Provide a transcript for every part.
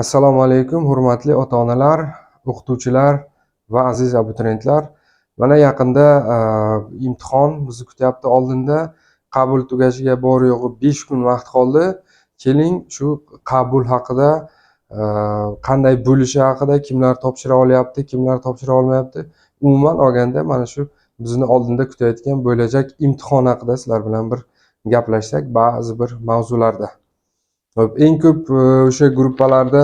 Assalomu alaykum, hurmatli ota-onalar, o'qituvchilar va aziz abituriyentlar. Mana yaqinda imtihon bizni kutyapti oldinda. Qabul tugashiga bor-yo'g'i 5 kun vaqt qoldi. Keling, shu qabul haqida, qanday bo'lishi haqida, kimlar topshira olyapti, kimlar topshira olmayapti. Umuman olganda, mana shu bizni oldinda kutayotgan bo'lajak imtihon haqida sizlar bilan bir gaplashsak ba'zi bir mavzularda. Eng ko'p o'sha gruppalarda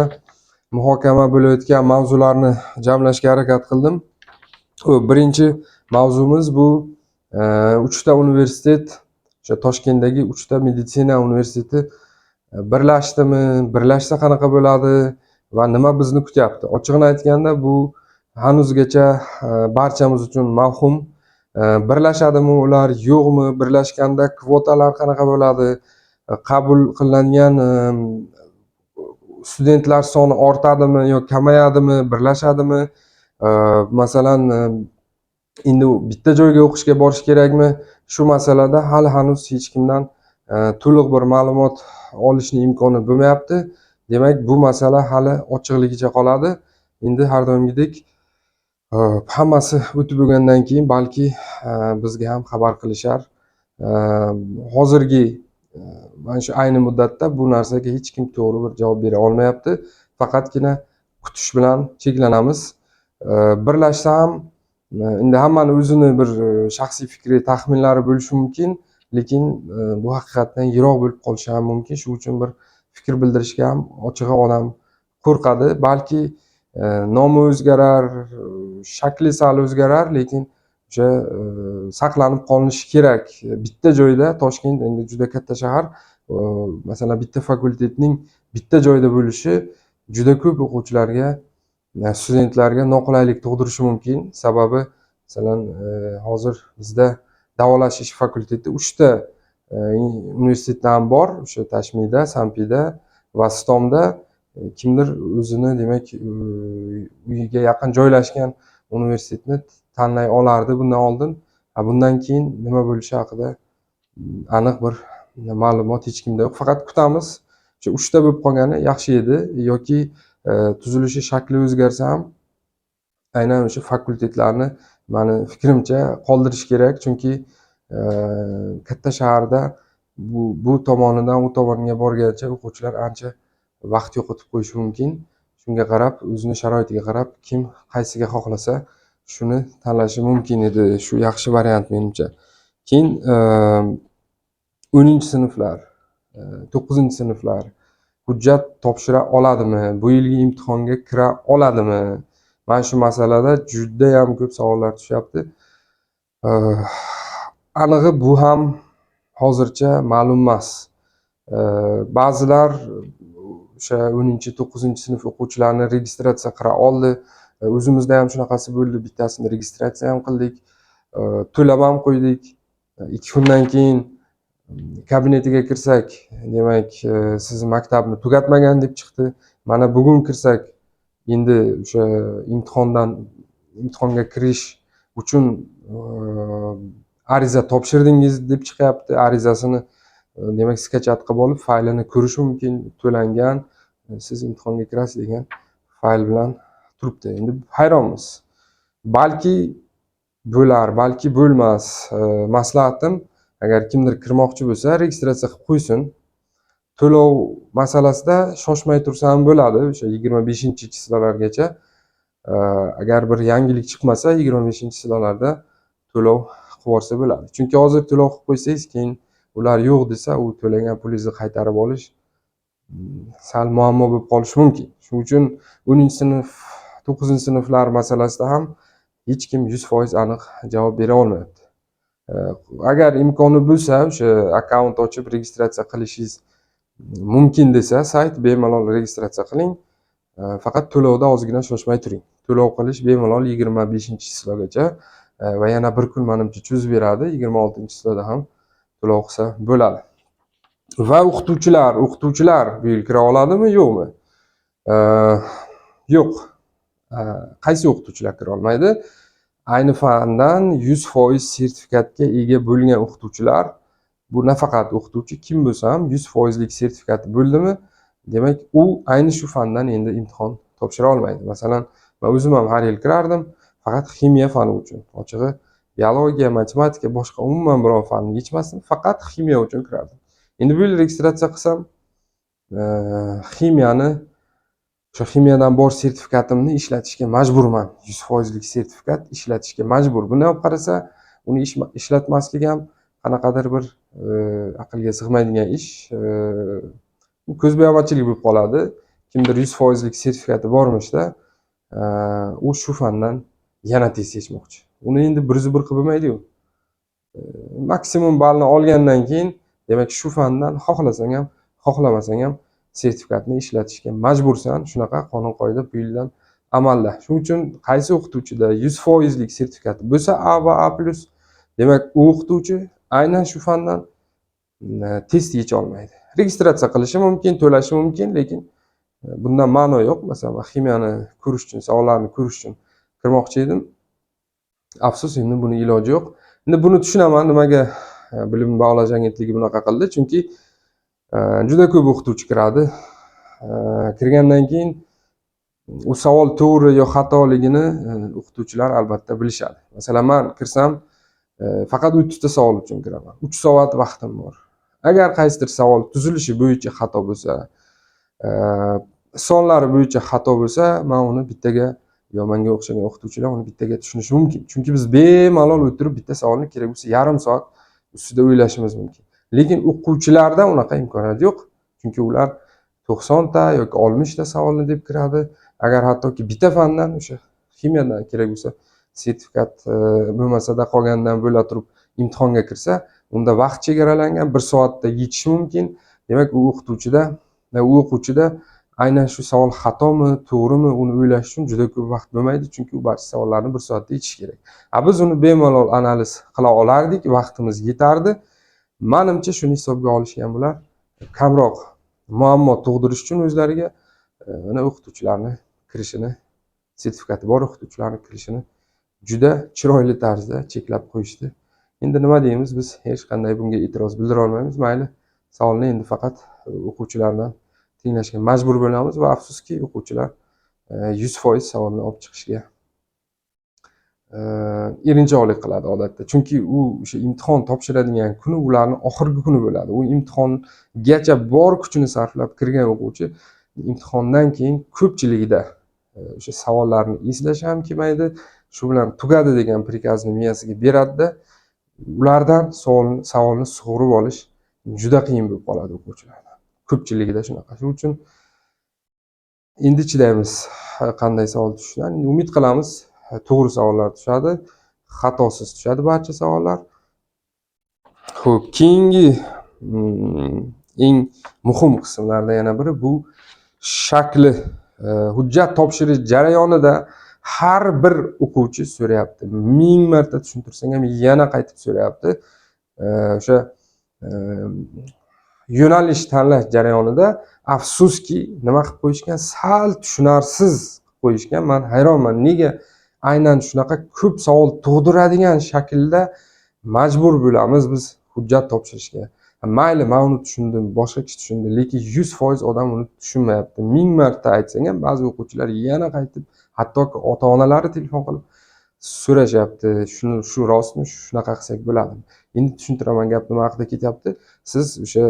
muhokama bo'layotgan mavzularni jamlashga harakat qildim. Birinchi mavzumiz bu 3 ta universitet, o'sha Toshkentdagi 3 ta meditsina universiteti birlashdimi, birlashsa qanaqa bo'ladi va nima bizni kutyapti? Ochig'ini aytganda, bu hanuzgacha barchamiz uchun mavhum. Birlashadimi ular, yo'qmi? Birlashganda kvotalar qanaqa bo'ladi? Qabul qilingan studentlar soni ortadimi yo kamayadimi, birlashadimi? Masalan, endi bitta joyga o'qishga borish kerakmi? Shu masalada hali hanuz hech kimdan to'liq bir ma'lumot olishning imkoni bo'lmayapti. Demak, bu masala hali ochiqligicha qoladi. Endi har doimgidek hammasi o'tib bo'lgandan keyin balki bizga ham xabar qilishar. Hozirgi mana shu ayni muddatda bu narsaga hech kim to'g'ri bir javob bera olmayapti. Faqatgina kutish bilan cheklanamiz. Birlashsa ham endi hammani o'zini bir shaxsiy fikri, taxminlari bo'lishi mumkin, lekin bu haqiqatdan yiroq bo'lib qolishi ham mumkin. Shuning uchun bir fikr bildirishga ham ochig'i odam qo'rqadi. Balki nomi o'zgarar, shakli sal o'zgarar, lekin o'sha saqlanib qolinishi kerak. Bitta joyda, Toshkent endi juda katta shahar, masalan bitta fakultetning bitta joyda bo'lishi juda ko'p o'quvchilarga, studentlarga noqulaylik tug'dirishi mumkin. Sababi masalan hozir bizda davolash ish fakulteti 3 ta universitetdan bor, o'sha Tashmida, Sampida va Stomda. Kimdir o'zini demak uyiga yaqin joylashgan universitetni tanlay olardi bundan oldin. Bundan keyin nima bo'lishi haqida aniq bir ma'lumot hech kimda yo'q. Faqat kutamiz. O'sha 3 ta bo'lib qolgani yaxshi edi yoki tuzilishi, shakli o'zgarsa ham aynan o'sha fakultetlarni meni fikrimcha qoldirish kerak, chunki katta shaharda bu tomonidan u tomoniga borgancha o'quvchilar ancha vaqt yo'qotib qo'yishi mumkin. Shunga qarab, o'zini sharoitiga qarab kim qaysiga xohlasa shuni tanlashi mumkin edi. Shu yaxshi variant menimcha. Keyin 10-sinflar, 9-sinflar hujjat topshira oladimi? Bu yilgi imtihonga kira oladimi? Mana shu masalada juda ham ko'p savollar tushyapti. Anig'i bu ham hozircha ma'lum emas. Ba'zilar o'sha 10-9-sinf o'quvchilarni registratsiya qila oldi. O'zimizda ham shunaqasi bo'ldi. Bittasini registratsiya ham qildik. To'lab ham qo'ydik. 2 kundan keyin kabinetiga kirsak, demak, siz maktabni tugatmagan deb chiqdi. Mana bugun kirsak, endi o'sha imtihonga kirish uchun ariza topshirdingiz deb chiqyapti. Arizasini demak skachat qilib olib, faylini ko'rish mumkin, to'langan, siz imtihonga kirasiz degan fayl bilan turibdi. Endi hayronmiz. Balki bo'lar, balki bo'lmas. Maslahatim, agar kimdir kirmoqchi bo'lsa, registratsiya qilib qo'ysin. To'lov masalasida shoshmay tursa ham bo'ladi, o'sha 25-chislalargacha. Agar bir yangilik chiqmasa, 25-chilarda to'lov qilib yuborsa bo'ladi. Chunki hozir to'lov qilib qo'ysangiz, keyin ular yo'q desa, u to'lagan pulingizni qaytarib olish sal muammo bo'lib qolishi mumkin. Shuning uchun 10-sinf, 9-sinflar masalasida ham hech kim 100% aniq javob bera olmayapti. Agar imkoni bo'lsa, o'sha akkaunt ochib registratsiya qilishingiz mumkin desa, sayt bemalol registratsiya qiling. Faqat to'lovda ozgina shoshmay turing. To'lov qilish bemalol 25-chislagacha va yana bir kun menimcha cho'zib beradi. 26-chislada ham to'lov qilsa bo'ladi. Va o'qituvchilar bu yil kira oladimi, yo'qmi? Yo'q. Qaysi o'qituvchilar kira olmaydi? Ayni fandan 100% sertifikatga ega bo'lgan o'qituvchilar, bu nafaqat o'qituvchi, kim bo'lsa ham 100% lik sertifikati bo'ldimi, demak u ayni shu fandan endi imtihon topshira olmaydi. Masalan, men o'zim ham har yil kirardim, faqat ximiya fani uchun. Ochig'i biologiya, matematika, boshqa umuman biron fanni yechmasdim, faqat ximiya uchun kirardim. Endi bu yil registratsiya qilsam, ximiyani, o'sha ximiyadan bor sertifikatimni ishlatishga majburman. 100% sertifikat ishlatishga majbur. Bunday olib qarasa, uni ishlatmaslik ham qanaqadir bir aqlga sig'maydigan ish. Ko'zbo'yamachilik bo'lib qoladi. Kimdir 100% sertifikati bormishda, u shu fandan yana test yechmoqchi. Uni endi 101 qilib bo'lmaydi-ku. Maksimum ballni olgandan keyin, demak shu fandan xohlasang ham, xohlamasang ham sertifikatni ishlatishga majbursan. Shunaqa qonun-qoida bu yildan amalda. Shuning uchun qaysi o'qituvchida 100% sertifikati bo'lsa A va A+, demak u o'qituvchi aynan shu fandan test yecha olmaydi. Registratsiya qilishi mumkin, to'lashi mumkin, lekin bundan ma'no yo'q. Masalan, ximiyani ko'rish uchun, savollarni ko'rish uchun kirmoqchi edim. Afsus, endi buni iloji yo'q. Endi buni tushunaman, nimaga bilim baholash agentligi bunaqa qildi. Chunki juda ko'p o'qituvchi kiradi. Kirgandan keyin u savol to'g'ri yo xatoligini o'qituvchilar albatta bilishadi. Masalan, men kirsam faqat 30 ta savol uchun kiraman. 3 soat vaqtim bor. Agar qaysidir savol tuzilishi bo'yicha xato bo'lsa, sonlari bo'yicha xato bo'lsa, men uni bittaga yo menga o'xshagan o'qituvchilar uni bittaga tushunishi mumkin. Chunki biz bemalol o'tirib bitta savolni kerak bo'lsa yarim soat ustida o'ylashimiz mumkin. Lekin o'quvchilarda unaqa imkoniyat yo'q. Chunki ular 90 ta yoki 60 ta savolni deb kiradi. Agar hattoki bitta fandan, o'sha ximiyadan kerak bo'lsa, sertifikat bo'lmasa-da qolgandan bo'la turib imtihonga kirsa, unda vaqt chegaralangan, 1 soatda yechishi mumkin. Demak, u o'quvchida aynan shu savol xatomi, to'g'rimi, uni o'ylash uchun juda ko'p vaqt bo'lmaydi, chunki u barcha savollarni 1 soatda yechish kerak. Biz uni bemalol analiz qila olardik, vaqtimiz yetardi. Menimcha shuni hisobga olishgan bular. Kamroq muammo tug'dirish uchun o'zlariga mana o'qituvchilarni kirishini, sertifikati bor o'qituvchilarni kirishini juda chiroyli tarzda cheklab qo'yishdi. Endi nima deymiz? Biz hech qanday bunga e'tiroz bildira olmaymiz. Mayli, savolni endi faqat o'quvchilardan tinglashga majbur bo'lamiz va afsuski o'quvchilar 100% savolni olib chiqishga erinchoqlik qiladi odatda. Chunki u o'sha imtihon topshiradigan kuni ularning oxirgi kuni bo'ladi. U imtihongacha bor kuchini sarflab kirgan o'quvchi imtihondan keyin ko'pchiligida o'sha savollarni eslash ham kelmaydi. Shu bilan tugadi degan prikazni miyasiga beradida, ulardan savolni sug'urib olish juda qiyin bo'lib qoladi o'quvchilarda. Ko'pchiligida shunaqa. Shuning uchun endi chidaymiz qanday savol tushishidan. Umid qilamiz to'g'ri savollar tushadi, xatosiz tushadi barcha savollar. Xo'p, keyingi eng muhim qismlardan yana biri bu shakli. Hujjat topshirish jarayonida har bir o'quvchi so'rayapti. 1000 marta tushuntirsang ham yana qaytib so'rayapti. O'sha yo'nalish tanlash jarayonida afsuski nima qilib qo'yishgan? Sal tushunarsiz qo'yishgan. Men hayronman. Nega aynan shunaqa ko'p savol tug'diradigan shaklda majbur bo'lamiz biz hujjat topshirishga? Mayli, men uni tushundim, boshqa kishi tushundi, lekin 100% odam uni tushunmayapti. 1000 marta aytsang ham ba'zi o'quvchilar yana qaytib, hattoki ota-onalari telefon qilib so'rashyapti. Shu rostmi? Shunaqa qilsak bo'ladimi? Endi tushuntiraman, gap nima haqida ketyapti. Siz o'sha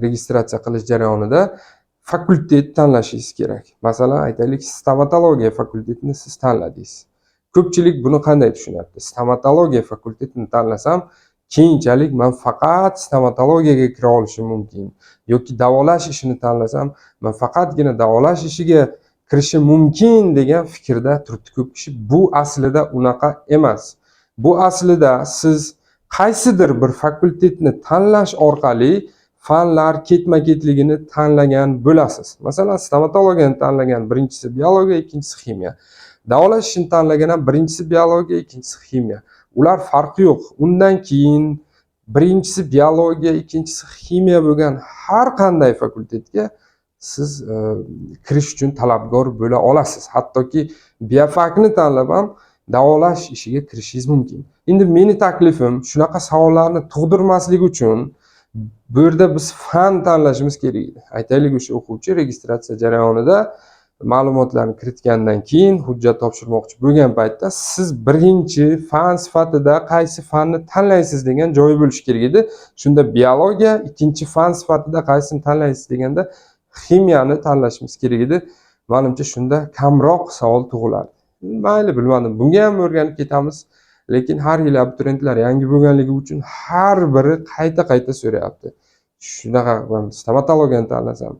registratsiya qilish jarayonida fakultet tanlashingiz kerak. Masalan, aytaylik, stomatologiya fakultetini siz tanladingiz. Ko'pchilik buni qanday tushunyapti? Stomatologiya fakultetini tanlasam, keyinchalik men faqat stomatologiyaga kira olishim mumkin yoki davolash ishini tanlasam, men faqatgina davolash ishiga kirishim mumkin degan fikrda turibdi ko'p kishi. Bu aslida unaqa emas. Bu aslida siz qaysidir bir fakultetni tanlash orqali fanlar ketma-ketligini tanlagan bo'lasiz. Masalan, stomatologiyani tanlagan, birinchisi biologiya, ikkinchisi ximiya. Davolash ishini tanlagan ham birinchisi biologiya, ikkinchisi ximiya. Ular farqi yo'q. Undan keyin birinchisi biologiya, ikkinchisi ximiya bo'lgan har qanday fakultetga siz kirish uchun talabgor bo'la olasiz. Hattoki biofakni tanlab ham davolash ishiga kirishingiz mumkin. Endi meni taklifim shunaqa savollarni tug'dirmaslik uchun Bu yerda biz fan tanlashimiz kerak edi. Aytaylik, o'sha o'quvchi registratsiya jarayonida ma'lumotlarni kiritgandan keyin hujjat topshirmoqchi bo'lgan paytda siz birinchi fan sifatida qaysi fanni tanlaysiz degan joyi bo'lishi kerak edi. Shunda biologiya, ikkinchi fan sifatida qaysini tanlaysiz deganda ximiyani tanlashimiz kerak edi. Menimcha shunda kamroq savol tug'ilardi. Mayli, bilmadim. Bunga ham o'rganib ketamiz. Lekin har yil abituriyentlar yangi bo'lganligi uchun har biri qayta so'rayapti. Shunaqa stomatologiyani tanlasam,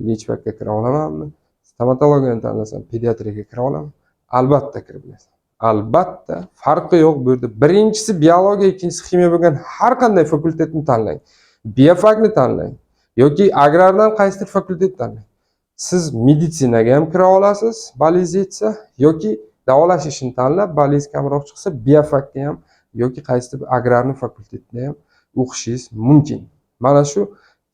lechvakka kira olamanmi? Stomatologiyani tanlasam, pediatriyaga kira olaman? Albatta kirib olasan. Albatta, farqi yo'q bu yerda. Birinchisi biologiya, ikkinchisi ximiya bo'lgan har qanday fakultetni tanlang. Biofakni tanlang yoki agrardan qaysidir fakultet tanlang. Siz meditsinaga ham kira olasiz, balingiz yetsa, yoki davolash ishini tanlab, balingiz kamroq chiqsa, biofakka ham yoki qaysidir agrarni fakultetida ham o'qishingiz mumkin. Mana shu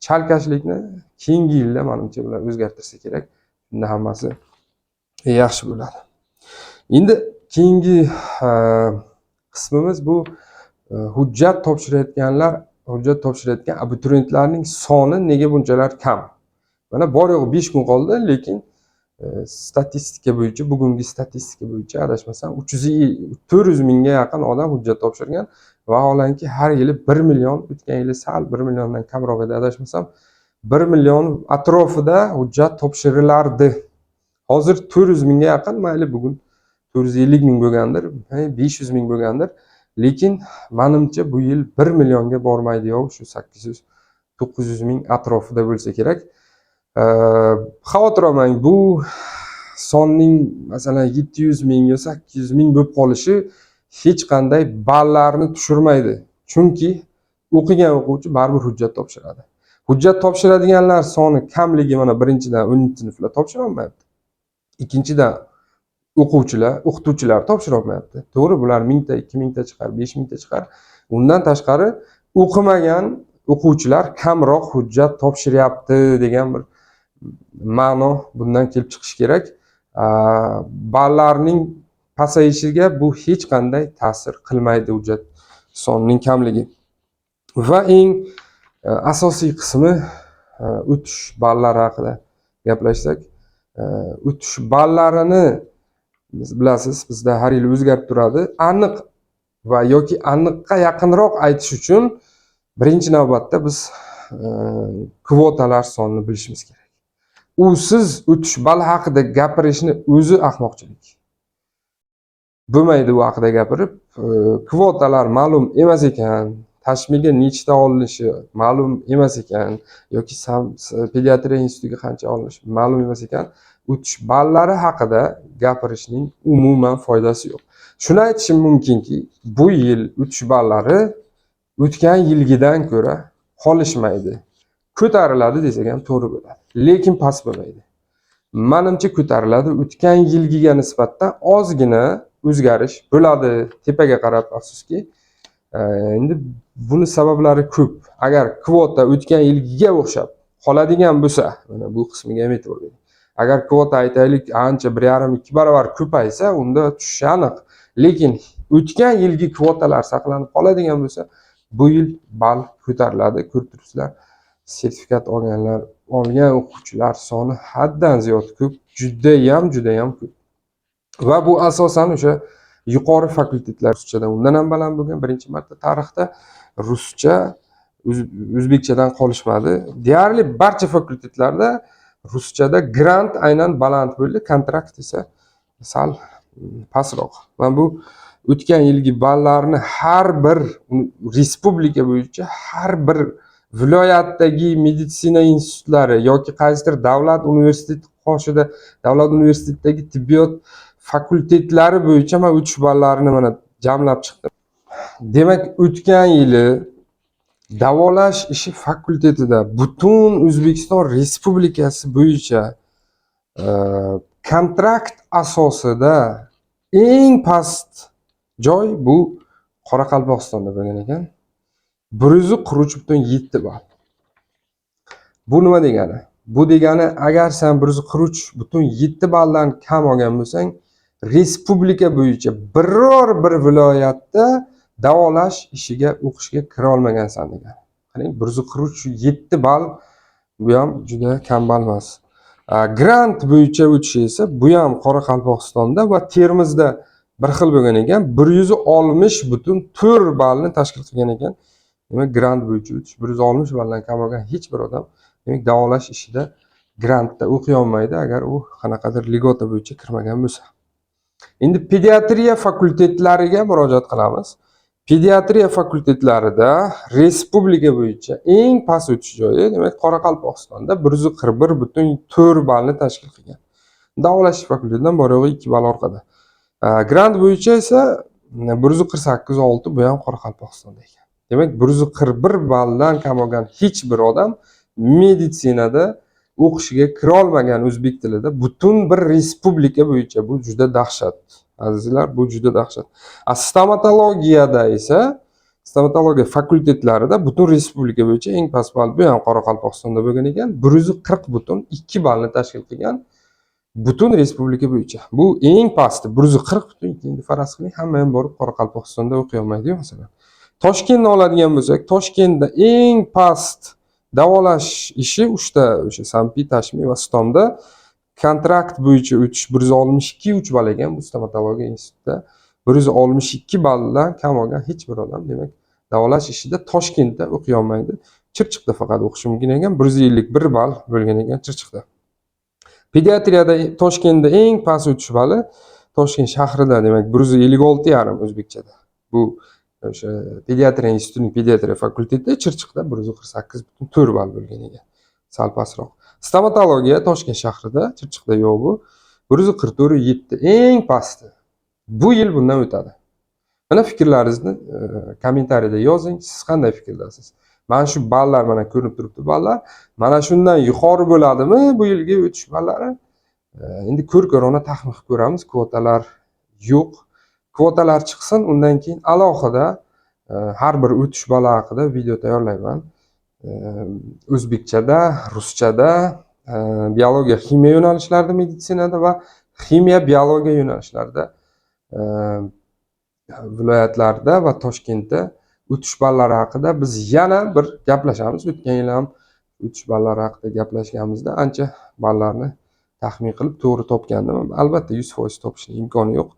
chalkashlikni keyingi yilda menimcha ular o'zgartirsa kerak. Shunda hammasi yaxshi bo'ladi. Endi keyingi qismimiz bu hujjat topshirayotgan abituriyentlarning soni nega bunchalar kam? Mana bor yo'q 5 kun qoldi, lekin statistika bo'yicha, bugungi statistika bo'yicha adashmasam 400 mingga yaqin odam hujjat topshirgan. Vaholanki har yili 1 million, o'tgan yili sal 1 milliondan kamroq edi adashmasam, 1 million atrofida hujjat topshirilardi. Hozir 400 mingga yaqin, mayli bugun 450 ming bo'lgandir, 500 ming bo'lgandir. Lekin menimcha bu yil 1 millionga bormaydi yo'q, shu 800-900 ming atrofida bo'lsa kerak. Xavotir olmang, bu sonning masalan 700 ming yo 800 ming bo'lib qolishi hech qanday ballarni tushirmaydi. Chunki o'qigan o'quvchi baribir hujjat topshiradi. Hujjat topshiradiganlar soni kamligi mana birinchidan 10 sinflar topshira olmayapti. Ikkinchidan o'qituvchilar topshira olmayapti. To'g'ri, bular 1000 ta, 2000 ta chiqar, 5000 ta chiqar. Undan tashqari o'qimagan o'quvchilar kamroq hujjat topshiryapti degan bir ma'no bundan kelib chiqish kerak. Ballarning pasayishiga bu hech qanday ta'sir qilmaydi hujjat sonining kamligi. Va eng asosiy qismi o'tish ballari haqida gaplashsak, o'tish ballarini biz bilasiz, bizda har yil o'zgarib turadi. Aniq va yoki aniqqa yaqinroq aytish uchun birinchi navbatda biz kvotalar sonini bilishimiz kerak. Usiz o'tish ball haqida gapirishni o'zi ahmoqchilik. Bo'lmaydi u haqida gapirib, kvotalar ma'lum emas ekan, tashmiga nechta olinishi ma'lum emas ekan, yoki pediatriya institutiga qancha olinishi ma'lum emas ekan, o'tish ballari haqida gapirishning umuman foydasi yo'q. Shuni aytishim mumkinki, bu yil o'tish ballari o'tgan yilgidan ko'ra qolishmaydi. Ko'tariladi desak ham to'g'ri bo'ladi. Lekin past bo'lmaydi. Menimcha ko'tariladi. O'tgan yilgiga nisbatan ozgina o'zgarish bo'ladi tepaga qarab, afsuski. Endi buni sabablari ko'p. Agar kvota o'tgan yilgiga o'xshab qoladigan bo'lsa, mana bu qismiga ham e'tibor bering. Agar kvota aytaylik ancha 1,5-2 barobar ko'paysa, unda tushishi aniq. Lekin o'tgan yilgi kvotalar saqlanib qoladigan bo'lsa, bu yil ball ko'tariladi. Ko'rib turibsizlar, sertifikat olgan o'quvchilar soni haddan ziyod ko'p, juda ham ko'p. Va bu asosan o'sha yuqori fakultetlar ruschadan undan ham baland bo'lgan. Birinchi marta tarixda ruscha o'zbekchadan qolishmadi. Deyarli barcha fakultetlarda ruschada grant aynan baland bo'ldi, kontrakt esa sal pastroq. Va bu o'tgan yilgi ballarni har bir respublika bo'yicha har bir viloyatdagi meditsina institutlari yoki qaysidir davlat universiteti qoshida davlat universitetidagi tibbiyot fakultetlari bo'yicha men o'tish ballarini mana jamlab chiqdim. Demak, o'tgan yili davolash ishi fakultetida butun O'zbekiston Respublikasi bo'yicha kontrakt asosida eng past joy bu Qoraqalpog'istonda bo'lgan ekan. 143.7 ball. Bu nima degani? Bu degani, agar sen 143.7 balldan kam olgan bo'lsang, respublika bo'yicha biror bir viloyatda davolash ishiga o'qishga kira olmagansan degani. qarang, 143,7 ball, bu ham juda kambag'al emas. Grant bo'yicha o'tishi esa bu ham Qoraqalpog'istonda va Termizda bir xil bo'lgan ekan, 160,4 ballni tashkil qilgan ekan. Demak, grant bo'yicha o'tish 160 balldan kam olgan hech bir odam, demak, davolash ishida grantda o'qiy olmaydi agar u qanaqadir ligota bo'yicha kirmagan bo'lsa. Endi pediatriya fakultetlariga murojaat qilamiz. Pediatriya fakultetlarida respublika bo'yicha eng past o'tish joyi, demak, Qoraqalpog'istonda 141,4 ballni tashkil qilgan. Davolash fakultetidan bor yo'g'i 2 ball orqada. Grant bo'yicha esa 148,6, bu ham Qoraqalpog'istonda ekan. Demak, 141 balldan kam olgan hech bir odam meditsinada o'qishiga kira olmagan o'zbek tilida butun bir respublika bo'yicha. Bu juda dahshat. Azizlar, bu juda dahshat. Stomatologiyada esa, stomatologiya fakultetlarida butun respublika bo'yicha eng past ball bu ham Qoraqalpog'istonda bo'lgan ekan. 140,2 ballni tashkil qilgan butun respublika bo'yicha. Bu eng pasti 140,2. Endi faraz qiling, hamma ham borib Qoraqalpog'istonda o'qiy olmaydi-ku masalan. Toshkentni oladigan bo'lsak, Toshkentda eng past davolash ishi uchta, o'sha Sampi, Tashmi va Stomda kontrakt bo'yicha o'tish 162,3 ball ekan. Bu stomatologiya institutida 162 balldan kam olgan hech bir odam, demak, davolash ishida Toshkentda o'qiy olmaydi. Chirchiqda faqat o'qishi mumkin ekan. 151 ball bo'lgan ekan Chirchiqda. Pediatriyada Toshkentda eng past o'tish balli Toshkent shahrida, demak, 156,5 o'zbekchada. Bu o'sha pediatriya institutining pediatriya fakulteti Chirchiqda 148,4 ball bo'lgan ekan. Sal pastroq. Stomatologiya Toshkent shahrida, Chirchiqda yo'q bu. 144,7 eng pasti. Bu yil bundan o'tadi. Mana fikrlaringizni kommentariyada yozing. Siz qanday fikrdasiz? Mana shu ballar, mana ko'rinib turibdi ballar. Mana shundan yuqori bo'ladimi bu yilgi o'tish ballari? Endi ko'rona taxmin qilib ko'ramiz. Kvotalar yo'q. Kvotalar chiqsin, undan keyin alohida har bir o'tish balla haqida video tayyorlayman. O'zbekchada, ruschada, biologiya, ximiya yo'nalishlarida meditsinada va ximiya, biologiya yo'nalishlarida viloyatlarda va Toshkentda o'tish ballari haqida biz yana bir gaplashamiz. O'tgan yil ham o'tish ballari haqida gaplashganimizda ancha ballarni taxmin qilib to'g'ri topgandim. Albatta 100% topishning imkoni yo'q.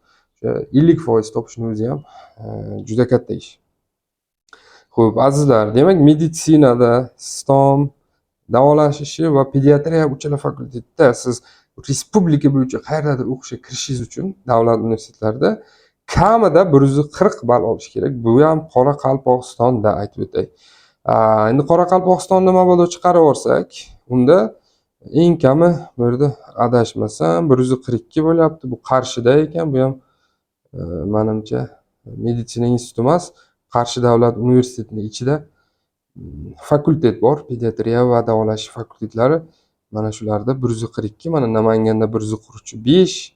50% topishni o'zi ham juda katta ish. Xo'p, azizlar, demak, meditsinada, stom, davolash ishi va pediatriya uchala fakultetda siz respublika bo'yicha qayerdadir o'qishga kirishingiz uchun davlat universitetlarida kamida 140 ball olish kerak. Bu ham Qoraqalpog'istonda, aytib o'tay. Endi Qoraqalpog'istonni mabodo chiqarib olsak, unda eng kami bu yerda adashmasam 142 bo'lyapti. Bu Qarshida ekan, bu ham menimcha meditsina instituti emas, Qarshi davlat universitetining ichida fakultet bor, pediatriya va davolash fakultetlari. Mana shularda 142, mana Namanganda 145,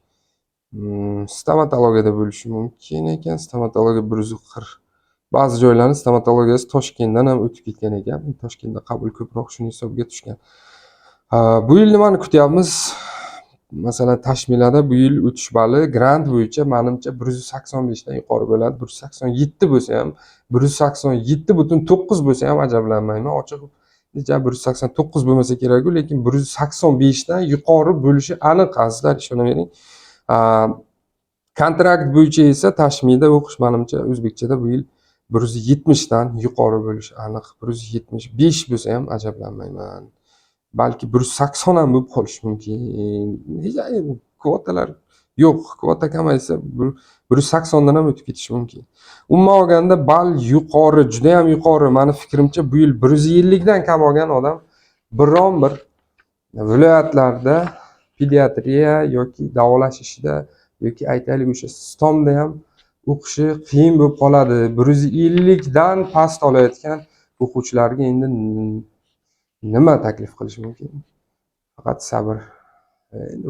stomatologiyada bo'lishi mumkin ekan. Stomatologiya 140. Ba'zi joylarni stomatologiyasi Toshkentdan ham o'tib ketgan ekan. Toshkentda qabul ko'proq, shuning hisobiga tushgan. Bu yil nimani kutyapmiz? Masalan, Tashmilada bu yil o'tish balli grant bo'yicha menimcha 185 dan yuqori bo'ladi. 187 bo'lsa ham, 187,9 bo'lsa ham ajablanmayman. Ochiq 189 bo'lmasa kerak-ku, lekin 185 dan yuqori bo'lishi aniq, azizlar, ishonavering. Kontrakt bo'yicha esa Tashmida o'qish menimcha o'zbekchada bu yil 170 dan yuqori bo'lishi aniq. 175 bo'lsa ham ajablanmayman. Balki 180 ham bo'lib qolishi mumkin. Kvotalar yo'q. Kvota kamaysa 180 dan ham o'tib ketishi mumkin. Umuman olganda ball yuqori, juda ham yuqori. Meni fikrimcha bu yil 150 dan kam olgan odam biron bir viloyatlarda pediatriya yoki davolash ishida yoki aytaylik o'sha stomda ham o'qishi qiyin bo'lib qoladi. 150 dan past olayotgan o'quvchilarga endi nima taklif qilish mumkin? Faqat sabr.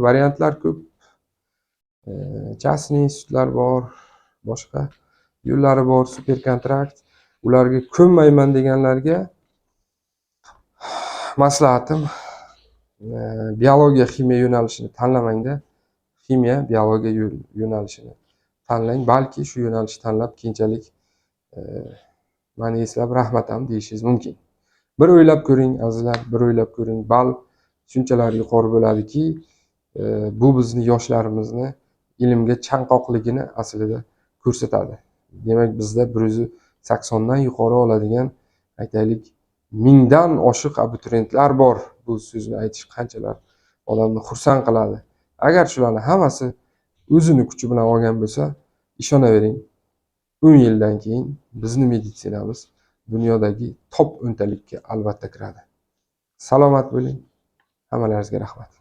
Variantlar ko'p. Частный institutlar bor, boshqa yo'llari bor, super kontrakt. Ularga ko'nmayman deganlarga maslahatim, biologiya, ximiya yo'nalishini tanlamangda. Ximiya, biologiya yo'nalishini tanlang. Balki shu yo'nalishni tanlab keyinchalik meni eslab rahmatam deyishingiz mumkin. Bir o'ylab ko'ring azizlar, bir o'ylab ko'ring. Ball shunchalar yuqori bo'ladiki, bu bizni yoshlarimizni ilmga chanqoqligini aslida ko'rsatadi. Demak, bizda 180 dan yuqori oladigan, aytaylik, 1000 dan oshiq abituriyentlar bor. Bu so'zni aytish qanchalar odamni xursand qiladi. Agar shularning hammasi o'zini kuchi bilan olgan bo'lsa, ishonavering, 10 yildan keyin bizni meditsinamiz dunyodagi top 10 talikka albatta kiradi. Salomat bo'ling. Hammalaringizga rahmat.